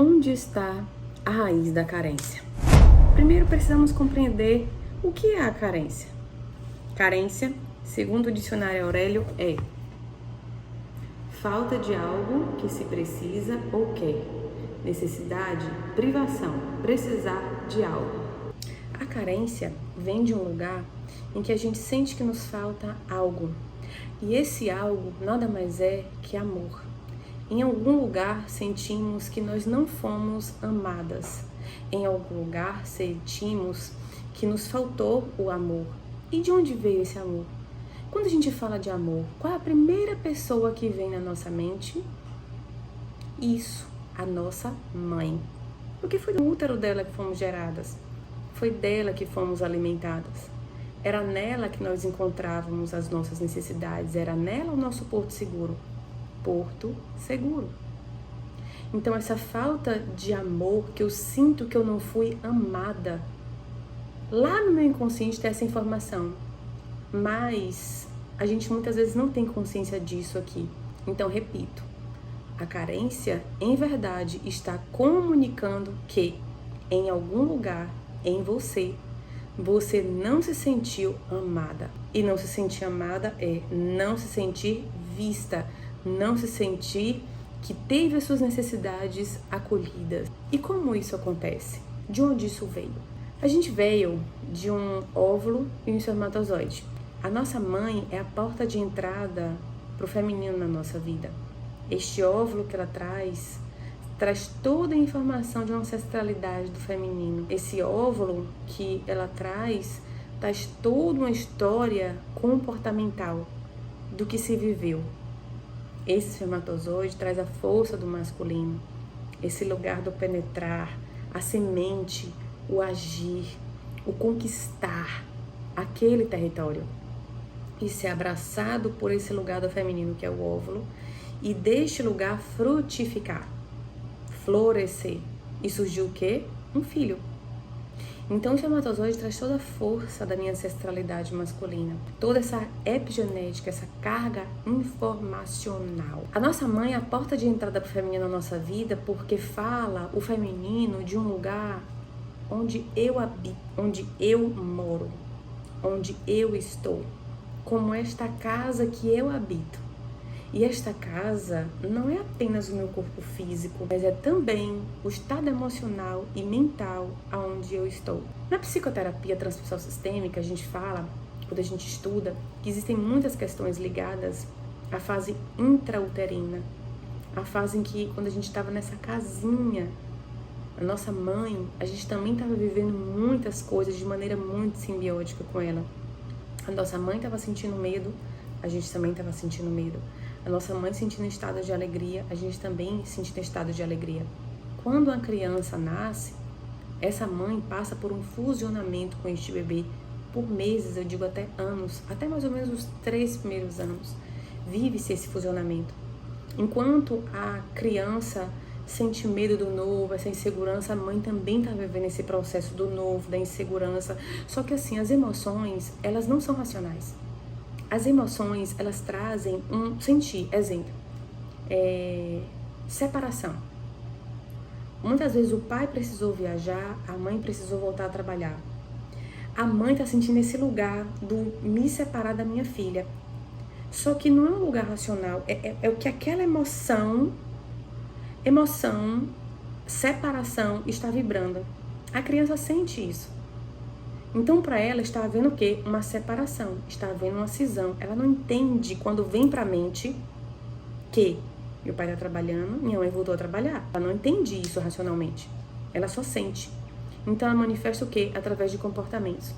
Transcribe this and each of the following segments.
Onde está a raiz da carência? Primeiro precisamos compreender o que é a carência. Carência, segundo o dicionário Aurélio, é falta de algo que se precisa ou quer, necessidade, privação, precisar de algo. A carência vem de um lugar em que a gente sente que nos falta algo, e esse algo nada mais é que amor. Em algum lugar sentimos que nós não fomos amadas. Em algum lugar sentimos que nos faltou o amor. E de onde veio esse amor? Quando a gente fala de amor, qual é a primeira pessoa que vem na nossa mente? Isso, a nossa mãe. Porque foi do útero dela que fomos geradas. Foi dela que fomos alimentadas. Era nela que nós encontrávamos as nossas necessidades. Era nela o nosso porto seguro. Porto seguro. Então essa falta de amor, que eu sinto que eu não fui amada, lá no meu inconsciente tem essa informação, mas a gente muitas vezes não tem consciência disso aqui. Então repito, a carência em verdade está comunicando que em algum lugar em você não se sentiu amada. E não se sentir amada é não se sentir vista, não se sentir que teve as suas necessidades acolhidas. E como isso acontece? De onde isso veio? A gente veio de um óvulo e um espermatozoide. A nossa mãe é a porta de entrada para o feminino na nossa vida. Este óvulo que ela traz toda a informação de uma ancestralidade do feminino. Esse óvulo que ela traz toda uma história comportamental do que se viveu. Esse espermatozoide traz a força do masculino, esse lugar do penetrar, a semente, o agir, o conquistar aquele território e ser abraçado por esse lugar do feminino que é o óvulo e deste lugar frutificar, florescer. E surgiu o quê? Um filho. Então o espermatozoide traz toda a força da minha ancestralidade masculina, toda essa epigenética, essa carga informacional. A nossa mãe é a porta de entrada para o feminino na nossa vida porque fala o feminino de um lugar onde eu habito, onde eu moro, onde eu estou, como esta casa que eu habito. E esta casa não é apenas o meu corpo físico, mas é também o estado emocional e mental aonde eu estou. Na psicoterapia transpessoal sistêmica, a gente fala, quando a gente estuda, que existem muitas questões ligadas à fase intrauterina, a fase em que, quando a gente estava nessa casinha, a nossa mãe, a gente também estava vivendo muitas coisas de maneira muito simbiótica com ela. A nossa mãe estava sentindo medo, a gente também estava sentindo medo. A nossa mãe sentindo estado de alegria, a gente também sentindo estado de alegria. Quando a criança nasce, essa mãe passa por um fusionamento com este bebê por meses, eu digo até anos, até mais ou menos os 3 primeiros anos. Vive-se esse fusionamento. Enquanto a criança sente medo do novo, essa insegurança, a mãe também está vivendo esse processo do novo, da insegurança. Só que assim, as emoções, elas não são racionais. As emoções, elas trazem um sentir, exemplo, separação. Muitas vezes o pai precisou viajar, a mãe precisou voltar a trabalhar. A mãe está sentindo esse lugar do me separar da minha filha. Só que não é um lugar racional, é o que aquela emoção, separação está vibrando. A criança sente isso. Então, para ela, está havendo o quê? Uma separação, está havendo uma cisão. Ela não entende quando vem para a mente que meu pai está trabalhando, minha mãe voltou a trabalhar. Ela não entende isso racionalmente. Ela só sente. Então, ela manifesta o quê? Através de comportamentos.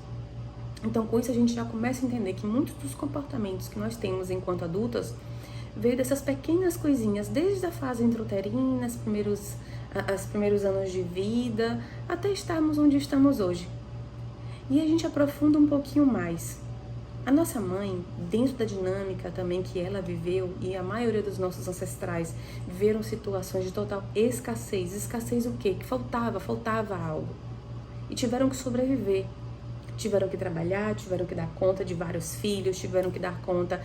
Então, com isso, a gente já começa a entender que muitos dos comportamentos que nós temos enquanto adultas veio dessas pequenas coisinhas, desde a fase intrauterina, os primeiros anos de vida, até estarmos onde estamos hoje. E a gente aprofunda um pouquinho mais. A nossa mãe, dentro da dinâmica também que ela viveu, e a maioria dos nossos ancestrais viveram situações de total escassez. Escassez o quê? Que faltava algo. E tiveram que sobreviver. tiveram que trabalhar, tiveram que dar conta de vários filhos, tiveram que dar conta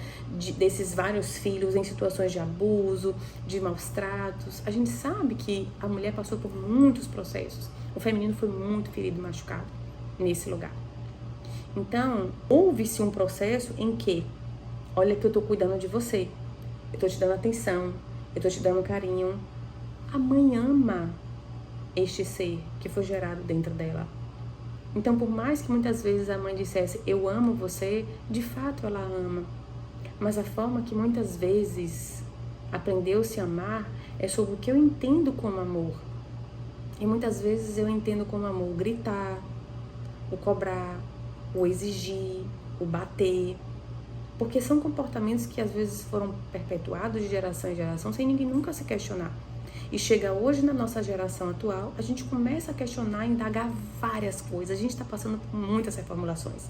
desses vários filhos em situações de abuso, de maus tratos. A gente sabe que a mulher passou por muitos processos. O feminino foi muito ferido e machucado nesse lugar. Então, houve-se um processo em que, olha que eu tô cuidando de você, eu tô te dando atenção, eu tô te dando carinho. A mãe ama este ser que foi gerado dentro dela. Então, por mais que muitas vezes a mãe dissesse, eu amo você, de fato ela ama. Mas a forma que muitas vezes aprendeu a se amar é sobre o que eu entendo como amor. E muitas vezes eu entendo como amor gritar, o cobrar, o exigir, o bater. Porque são comportamentos que às vezes foram perpetuados de geração em geração sem ninguém nunca se questionar. E chega hoje na nossa geração atual, a gente começa a questionar e indagar várias coisas. A gente está passando por muitas reformulações.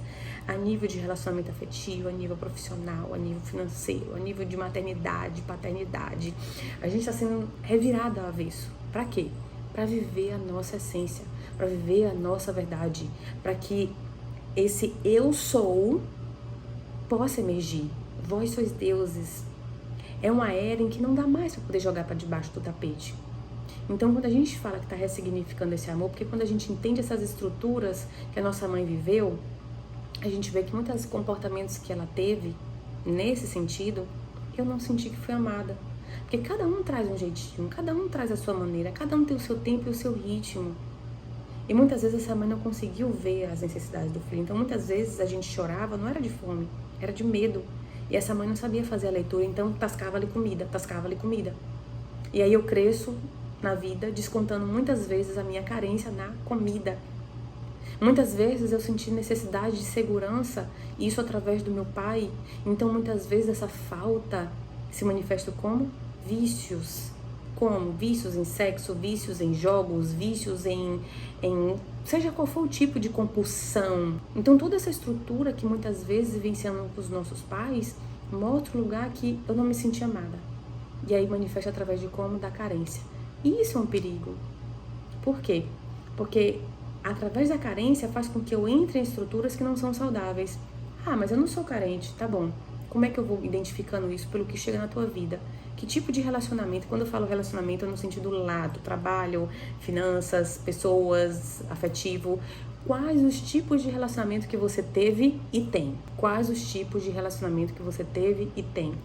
A nível de relacionamento afetivo, a nível profissional, a nível financeiro, a nível de maternidade, paternidade. A gente está sendo revirado ao avesso. Para quê? Para viver a nossa essência, para viver a nossa verdade. Para que esse eu sou possa emergir. Vós sois deuses. É uma era em que não dá mais para poder jogar para debaixo do tapete. Então, quando a gente fala que está ressignificando esse amor, porque quando a gente entende essas estruturas que a nossa mãe viveu, a gente vê que muitos comportamentos que ela teve, nesse sentido, eu não senti que foi amada. Porque cada um traz um jeitinho, cada um traz a sua maneira, cada um tem o seu tempo e o seu ritmo. E muitas vezes essa mãe não conseguiu ver as necessidades do filho. Então, muitas vezes a gente chorava, não era de fome, era de medo. E essa mãe não sabia fazer a leitura, então tascava-lhe comida, tascava-lhe comida. E aí eu cresço na vida descontando muitas vezes a minha carência na comida. Muitas vezes eu senti necessidade de segurança, isso através do meu pai. Então muitas vezes essa falta se manifesta como vícios. Como vícios em sexo, vícios em jogos, vícios em seja qual for o tipo de compulsão. Então toda essa estrutura que muitas vezes vivenciamos com os nossos pais mostra um lugar que eu não me senti amada. E aí manifesta através de como? Da carência. E isso é um perigo. Por quê? Porque através da carência faz com que eu entre em estruturas que não são saudáveis. Ah, mas eu não sou carente, tá bom. Como é que eu vou identificando isso pelo que chega na tua vida? Que tipo de relacionamento? Quando eu falo relacionamento, é no sentido lato, trabalho, finanças, pessoas, afetivo. Quais os tipos de relacionamento que você teve e tem? Quais os tipos de relacionamento que você teve e tem?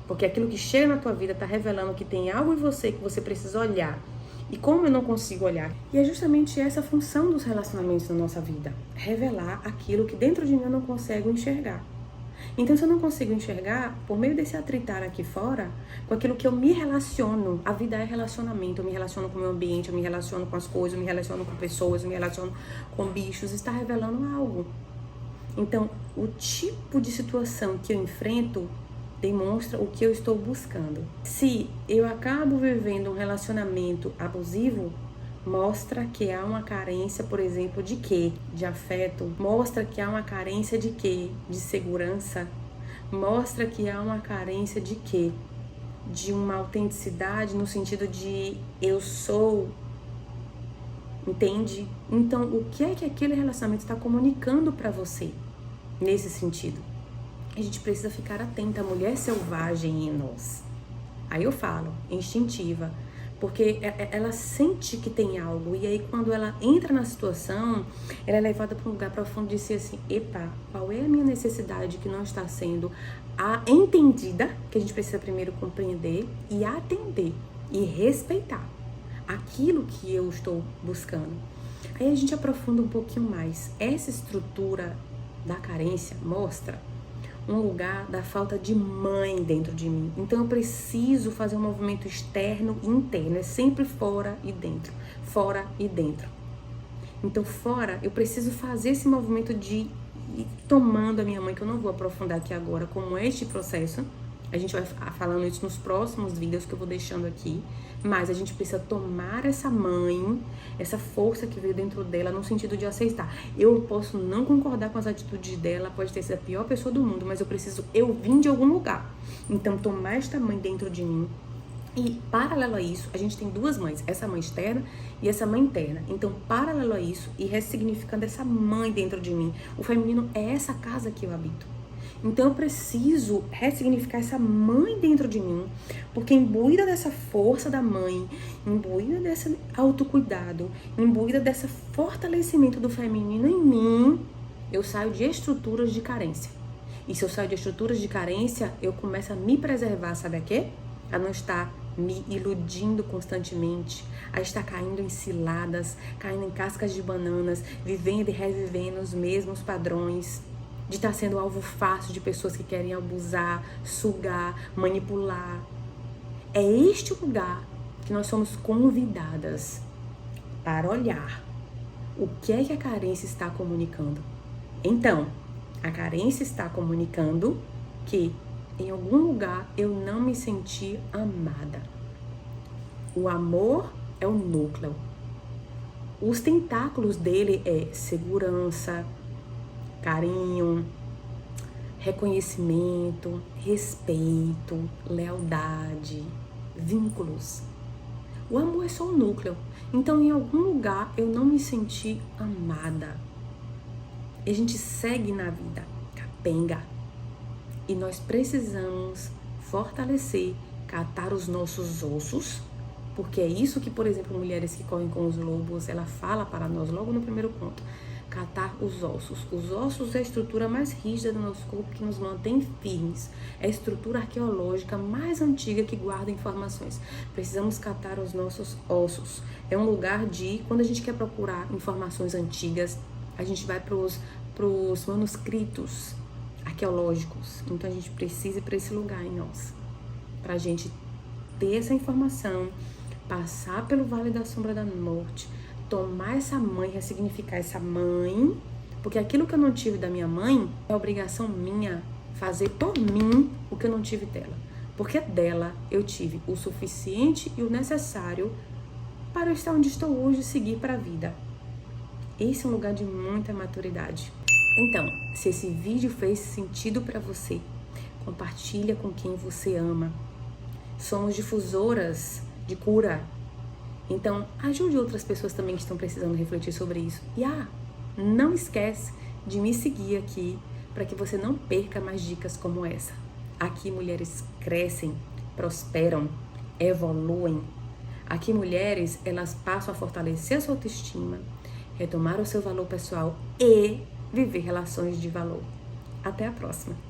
Porque aquilo que chega na tua vida está revelando que tem algo em você que você precisa olhar. E como eu não consigo olhar? E é justamente essa a função dos relacionamentos na nossa vida. Revelar aquilo que dentro de mim eu não consigo enxergar. Então, se eu não consigo enxergar, por meio desse atritar aqui fora, com aquilo que eu me relaciono, a vida é relacionamento, eu me relaciono com o meu ambiente, eu me relaciono com as coisas, eu me relaciono com pessoas, eu me relaciono com bichos, está revelando algo. Então, o tipo de situação que eu enfrento demonstra o que eu estou buscando. Se eu acabo vivendo um relacionamento abusivo, mostra que há uma carência, por exemplo, de quê? De afeto. Mostra que há uma carência de quê? De segurança. Mostra que há uma carência de quê? De uma autenticidade no sentido de eu sou. Entende? Então, o que é que aquele relacionamento está comunicando para você nesse sentido? A gente precisa ficar atenta à mulher selvagem em nós. Aí eu falo, instintiva. Porque ela sente que tem algo, e aí quando ela entra na situação, ela é levada para um lugar profundo de dizer assim, epa, qual é a minha necessidade que não está sendo entendida, que a gente precisa primeiro compreender e atender e respeitar aquilo que eu estou buscando. Aí a gente aprofunda um pouquinho mais. Essa estrutura da carência mostra um lugar da falta de mãe dentro de mim. Então eu preciso fazer um movimento externo e interno. É sempre fora e dentro. Fora e dentro. Então fora, eu preciso fazer esse movimento de ir tomando a minha mãe, que eu não vou aprofundar aqui agora como é este processo. A gente vai falando isso nos próximos vídeos que eu vou deixando aqui. Mas a gente precisa tomar essa mãe, essa força que veio dentro dela, no sentido de aceitar. Eu posso não concordar com as atitudes dela, pode ter sido a pior pessoa do mundo, mas eu vim de algum lugar. Então, tomar esta mãe dentro de mim, E, paralelo a isso, a gente tem duas mães, essa mãe externa e essa mãe interna. Então, paralelo a isso, e ressignificando essa mãe dentro de mim, o feminino é essa casa que eu habito. Então, eu preciso ressignificar essa mãe dentro de mim, porque imbuída dessa força da mãe, imbuída desse autocuidado, imbuída desse fortalecimento do feminino em mim, eu saio de estruturas de carência. E se eu saio de estruturas de carência, eu começo a me preservar, sabe a quê? A não estar me iludindo constantemente, a estar caindo em ciladas, caindo em cascas de bananas, vivendo e revivendo os mesmos padrões, de estar sendo alvo fácil de pessoas que querem abusar, sugar, manipular. É este o lugar que nós somos convidadas para olhar o que é que a carência está comunicando. Então, a carência está comunicando que em algum lugar eu não me senti amada. O amor é o núcleo. Os tentáculos dele é segurança, carinho, reconhecimento, respeito, lealdade, vínculos. O amor é só o núcleo. Então, em algum lugar eu não me senti amada. E a gente segue na vida, capenga. E nós precisamos fortalecer, catar os nossos ossos, porque é isso que, por exemplo, Mulheres que Correm com os Lobos, ela fala para nós logo no primeiro ponto. Catar os ossos. Os ossos é a estrutura mais rígida do nosso corpo que nos mantém firmes. É a estrutura arqueológica mais antiga que guarda informações. Precisamos catar os nossos ossos. É um lugar de, quando a gente quer procurar informações antigas, a gente vai para os manuscritos arqueológicos. Então a gente precisa ir para esse lugar em nós, para a gente ter essa informação, passar pelo vale da sombra da morte, tomar essa mãe, ressignificar essa mãe, porque aquilo que eu não tive da minha mãe é obrigação minha fazer por mim o que eu não tive dela, porque dela eu tive o suficiente e o necessário para eu estar onde estou hoje e seguir para a vida. Esse é um lugar de muita maturidade. Então, se esse vídeo fez sentido para você, compartilha com quem você ama. Somos difusoras de cura. Então, ajude outras pessoas também que estão precisando refletir sobre isso. E não esquece de me seguir aqui para que você não perca mais dicas como essa. Aqui mulheres crescem, prosperam, evoluem. Aqui mulheres, elas passam a fortalecer a sua autoestima, retomar o seu valor pessoal e viver relações de valor. Até a próxima!